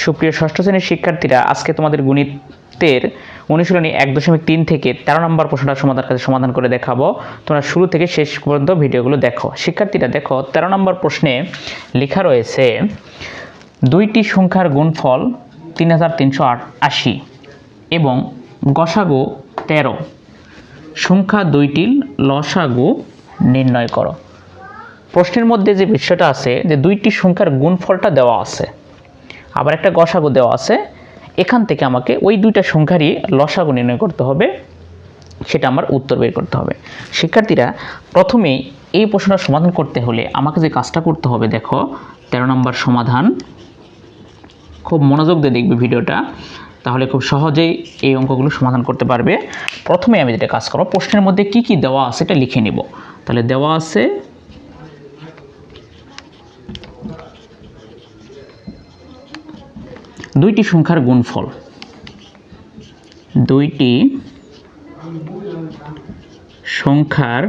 সুপ্রিয় ষষ্ঠ শ্রেণীর শিক্ষার্থীরা, আজকে তোমাদের গণিতের অনুশীলনী 1.3 থেকে 13 নম্বর প্রশ্নটা সমাধান করে দেখাবো। তোমরা শুরু থেকে শেষ পর্যন্ত ভিডিওগুলো দেখো। শিক্ষার্থীরা দেখো, 13 নম্বর প্রশ্নে লেখা রয়েছে দুইটি সংখ্যার গুণফল 3380 এবং গসাগু 13, সংখ্যা দুইটির লসাগু নির্ণয় করো। প্রশ্নের মধ্যে যে বিষয়টা আছে যে দুইটি সংখ্যার গুণফলটা দেওয়া আছে, আবার একটা গসাগু দেওয়া আছে। এখান থেকে আমাকে ওই দুইটা সংখ্যারই লসাগু নির্ণয় করতে হবে, সেটা আমার উত্তর বের করতে হবে। শিক্ষার্থীরা, প্রথমেই এই প্রশ্নটা সমাধান করতে হলে আমাকে যে কাজটা করতে হবে, দেখো 13 নম্বর সমাধান, খুব মনোযোগ দিয়ে দেখবে ভিডিওটা, তাহলে খুব সহজেই এই অঙ্কগুলো সমাধান করতে পারবে। প্রথমে আমি যেটা কাজ করব, প্রশ্নের মধ্যে কি কি দেওয়া আছে এটা লিখে নেব। তাহলে দেওয়া আছে দুইটি সংখ্যার গুণফল, দুইটি সংখ্যার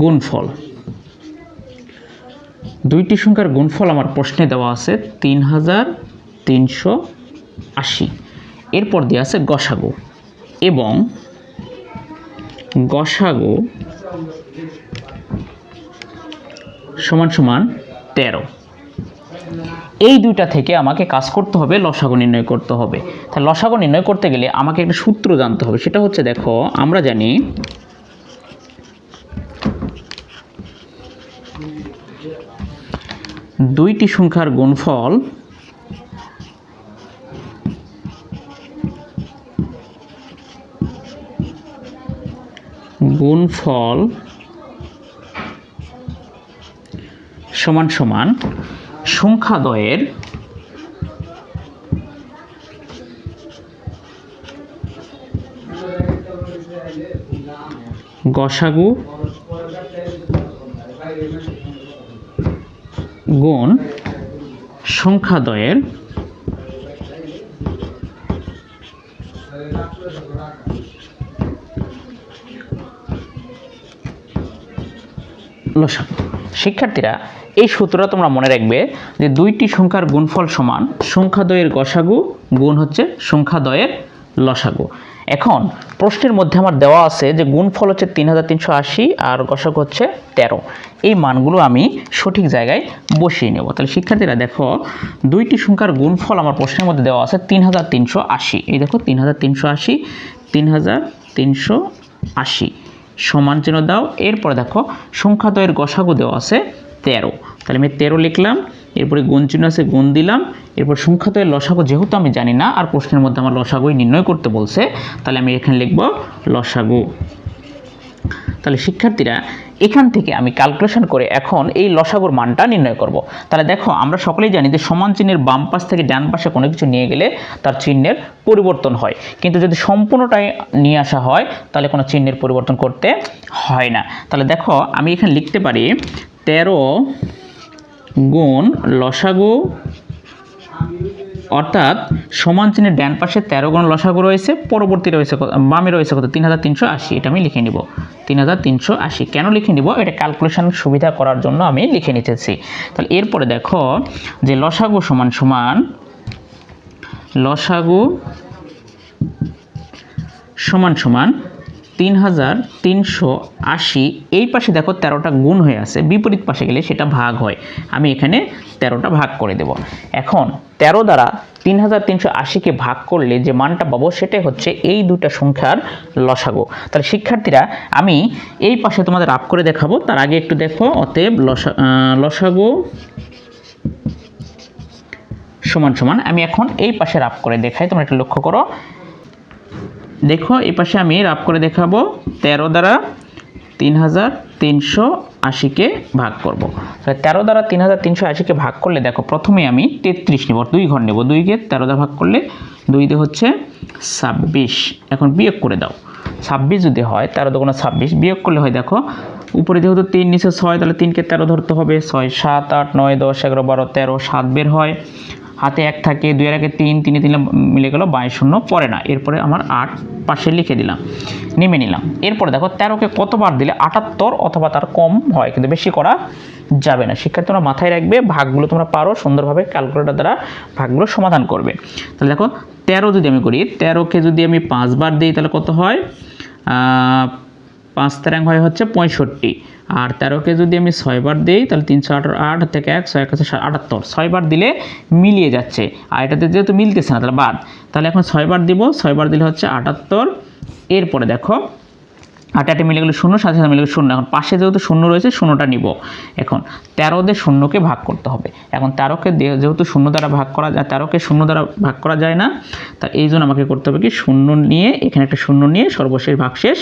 গুণফল, দুইটি সংখ্যার গুণফল আমার প্রশ্নে দেওয়া আছে 3380। এরপর দেওয়া আছে গসাগু, এবং গসাগু সমান সমান 13। এই দুইটা থেকে আমাকে কাজ করতে হবে, লসাগু নির্ণয় করতে হবে। তাহলে লসাগু নির্ণয় করতে গেলে আমাকে একটা সূত্র জানতে হবে, সেটা হচ্ছে, দেখো আমরা জানি দুইটি সংখ্যার গুণফল সমান সমান সংখ্যাদ্বয়ের গসাগু গুণ সংখ্যাদ্বয়ের লসাগু। শিক্ষার্থীরা, এই সূত্রটা তোমরা মনে রাখবে যে দুইটি সংখ্যার গুণফল সমান সংখ্যাদ্বয়ের গসাগু গুণ হচ্ছে সংখ্যাদ্বয়ের লসাগু। এখন প্রশ্নের মধ্যে আমার দেওয়া আছে যে গুণফল হচ্ছে 3380 আর গসাগু হচ্ছে 13। এই মানগুলো আমি সঠিক জায়গায় বসিয়ে নেব। তাহলে শিক্ষার্থীরা দেখো, দুইটি সংখ্যার গুণফল আমার প্রশ্নের মধ্যে দেওয়া আছে 3380। এই দেখো 3380, 3380 সমান চিহ্ন দাও। এরপরে দেখো সংখ্যাদ্বয়ের গসাগু দেওয়া আছে 13। তাহলে আমি 13 লিখলাম, এরপরে গুণ চিহ্ন আছে, গুণ দিলাম। এরপর সংখ্যাদ্বয়ের লসাগু যেহেতু আমি জানি না, আর প্রশ্নের মধ্যে আমার লসাগুই নির্ণয় করতে বলছে, তাহলে আমি এখানে লিখব লসাগু। তাহলে শিক্ষার্থীরা, এখান থেকে আমি ক্যালকুলেশন করে এখন এই লসাগুর মানটা নির্ণয় করব। তাহলে দেখো, আমরা সকলেই জানি যে সমান চিহ্নের বাম পাশ থেকে ডান পাশে কোনো কিছু নিয়ে গেলে তার চিহ্নের পরিবর্তন হয়, কিন্তু যদি সম্পূর্ণটাই নিয়ে আসা হয় তাহলে কোনো চিহ্নের পরিবর্তন করতে হয় না। তাহলে দেখো, আমি এখানে লিখতে পারি 13 গুণ লসাগু, অর্থাৎ সমান চিহ্নের ডান পাশে 13 গুণ লসাগু রয়েছে, পরবর্তী রয়েছে বামে রয়েছে কত, 3380। এটা আমি লিখে নিব 3380। কেন লিখে নিব? এটা ক্যালকুলেশন সুবিধা করার জন্য আমি লিখে নিতেছি। তাহলে এরপরে দেখো যে লসাগু সমান সমান লসাগু সমান সমান 3380। এই পাশে দেখো 13টা গুণ হয়ে আছে, বিপরীত পাশে গেলে সেটা ভাগ হয়। আমি এখানে 13টা ভাগ করে দেব। এখন 13 দ্বারা 3380কে ভাগ করলে যে মানটা পাবো সেটাই হচ্ছে এই দুইটা সংখ্যার লসাগু। তাহলে শিক্ষার্থীরা, আমি এই পাশে তোমাদের রাফ করে দেখাবো, তার আগে একটু দেখো। অতএব লসাগু সমান সমান, আমি এখন এই পাশে রাফ করে দেখাই, তোমরা একটু লক্ষ্য করো। দেখো, এই পাশে আমি রাফ করে দেখাবো, 13 দ্বারা 3380কে ভাগ করব। তাহলে 13 দ্বারা 3380কে ভাগ করলে দেখো, প্রথমে আমি 33 নেব, 2 ঘর নেব। 2কে 13 দ্বারা ভাগ করলে 2 দিয়ে হচ্ছে 26। এখন বিয়োগ করে দাও, 26 যদি হয় 13 দুগুণে 26, বিয়োগ করলে হয়, দেখো উপরে যেহেতু 3 নিচে 6, তাহলে 3কে 13 ধরতে হবে। 6 7 8 9 10 11 12 13, 7 বের হয়। হাতে 1 থাকে, 2 এর আগে 3, 3 দিলাম মিলে গেল 22 শূন্য পড়ে না। এরপরে আমার 8 পাশে লিখে দিলাম, নেমে নিলাম। এরপরে দেখো 13কে কতবার দিলে 78 অথবা তার কম হয়, কিন্তু বেশি করা যাবে না। শিক্ষার্থী তোমরা মাথায় রাখবে, ভাগগুলো তোমরা পারো সুন্দরভাবে ক্যালকুলেটর দ্বারা ভাগগুলো সমাধান করবে। তাহলে দেখো 13 যদি আমি করি, 13কে যদি আমি 5 বার দিই তাহলে কত হয়, 5 তেরাং হয় হচ্ছে 65। আর 13কে যদি আমি 6 বার দিই তাহলে 308 থেকে 1 6 আছে 78, 6 বার দিলে মিলিয়ে যাচ্ছে। আর এটাতে যেহেতু মিলতেছে না তাহলে বাদ। তাহলে এখন 6 বার দিব, 6 বার দিলে হচ্ছে 78। এরপরে দেখো 8 মিলে গেলে 0, 7 মিলে গেলে 0। এখন পাশে যেহেতু 0 রয়েছে, 0টা নিব। এখন 13 দিয়ে 0কে ভাগ করতে হবে। এখন 13কে যেহেতু 0 দ্বারা ভাগ করা যায়, 13কে 0 দ্বারা ভাগ করা যায় না, তা এই জন্য আমাকে করতে হবে কি 0 নিয়ে এখানে একটা 0 নিয়ে সর্বশেষ ভাগশেষ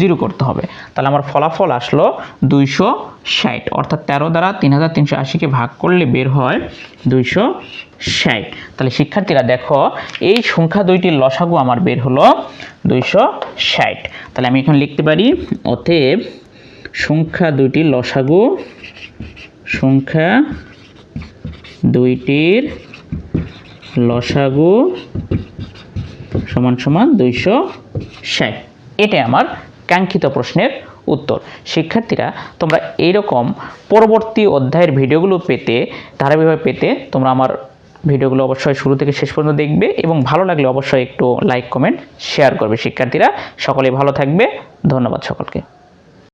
0 করতে হবে। তাহলে আমার ফলাফল আসলো 260, অর্থাৎ 13 দ্বারা 3380কে ভাগ করলে বের হয় 260। তাহলে শিক্ষার্থীরা দেখো এই সংখ্যা দুইটির লসাগু আমার বের হলো 260। তাহলে আমি এখন লিখতে পারি অতএব সংখ্যা দুইটির লসাগু, সংখ্যা দুইটির লসাগু সমান সমান 260। এটাই আমার কাঙ্ক্ষিত প্রশ্নের উত্তর। শিক্ষার্থীরা তোমরা এইরকম পরবর্তী অধ্যায়ের ভিডিওগুলো পেতে, ধারাবাহিকভাবে পেতে তোমরা আমার ভিডিওগুলো অবশ্যই শুরু থেকে শেষ পর্যন্ত দেখবে এবং ভালো লাগলে অবশ্যই একটু লাইক কমেন্ট শেয়ার করবে। শিক্ষার্থীরা সকলেই ভালো থাকবে। ধন্যবাদ সকলকে।